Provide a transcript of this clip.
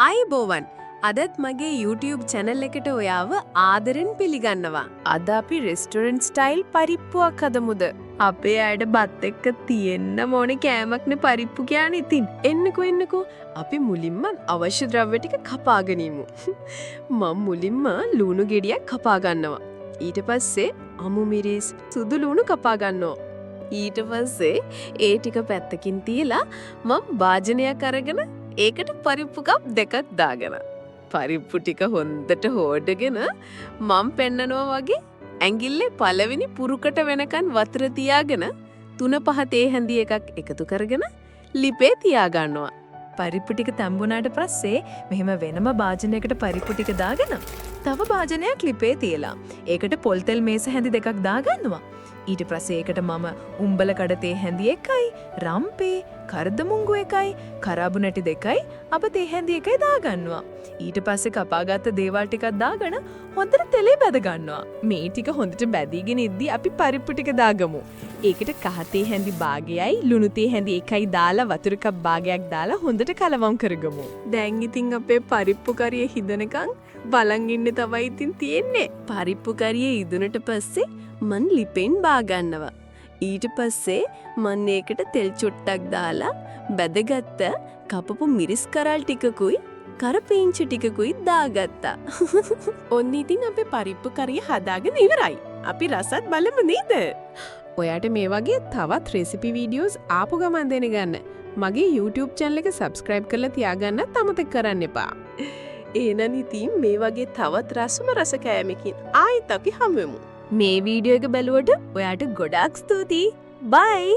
අයිබෝවන් අදත් මගේ YouTube channel එකට ඔයාව ආදරෙන් පිළිගන්නවා. අද අපි restaurant style පරිප්පුවක් හදමුද? අපේ අයට බත් එක්ක තියෙන්න ඕනේ කෑමක්නේ පරිප්පු කියන්නේ ඉතින්. එන්නකෝ අපි මුලින්ම අවශ්‍ය ද්‍රව්‍ය ටික කපාගෙන ඉමු. මම මුලින්ම ලුණු ගෙඩියක් කපා ගන්නවා. ඊට පස්සේ අමු මිරිස් සුදු ලුණු කපා ගන්නවා. ඊට පස්සේ ඒ ටික පැත්තකින් තියලා මම වාජනයක් අරගෙන ඒකට පරිප්පු කප් දෙකක් දාගෙන පරිප්පු ටික හොඳට හොදගෙන මම පෙන්නනවා වගේ ඇඟිල්ලේ පළවෙනි පුරුකට වෙනකන් වතුර තියාගෙන 3-5 තේ හැඳි එකක් එකතු කරගෙන ලිපේ තියා ගන්නවා. පරිප්පු ටික තැඹුණාට පස්සේ මෙහෙම වෙනම භාජනයකට පරිප්පු ටික දාගෙන තව භාජනයක් ලිපේ තියලා ඒකට පොල් තෙල් මේස හැඳි දෙකක් දාගන්නවා. ඊට පස්සේ ඒකට මම උම්බල කඩ තේ හැඳි එකයි, රම්පේ, කරදමුංගු එකයි, කරාබු නැටි දෙකයි, අප තේ හැඳි එකයි දාගන්නවා. ඊට පස්සේ කපාගත්ත දේවල් ටිකක් දාගෙන හොඳට තෙලේ බැද ගන්නවා. මේ ටික හොඳට බැදීගෙන ඉද්දි අපි පරිප්පු ටික දාගමු. ඒකට කහ තේ හැඳි භාගයයි, ලුණු තේ හැඳි එකයි දාලා වතුර කප් භාගයක් දාලා හොඳට කලවම් කරගමු. දැන් ඉතින් අපේ පරිප්පු කරිය හිදනකම් බලන් ඉන්න තමයි ඉතින් තියෙන්නේ. පරිප්පු කරිය ඉදුණට පස්සේ මන් ලිපෙන් බා ගන්නවා. ඊට පස්සේ මන් ඒකට තෙල් චුට්ටක් දාලා බැදගත්ත කපපු මිරිස් කරල් ටිකකුයි කරපීංචු ටිකකුයි දාගත්තා. ඔන්න ඉතින් අපේ පරිප්පු කරිය හදාගෙන ඉවරයි. අපි රසත් බලමු නේද? ඔයාට මේ වගේ තවත් රෙසිපි වීඩියෝස් ආපු ගමන් දෙන්න මගේ YouTube channel එක subscribe කරලා තියාගන්නත් අමතක කරන්න එපා. එහෙනම් ඉතින් මේ වගේ තවත් රස කෑමකින් ආයෙත් අපි හමු වෙමු. මේ වීඩියෝ එක බැලුවට ඔයාට ගොඩාක් ස්තුතියි. බයි.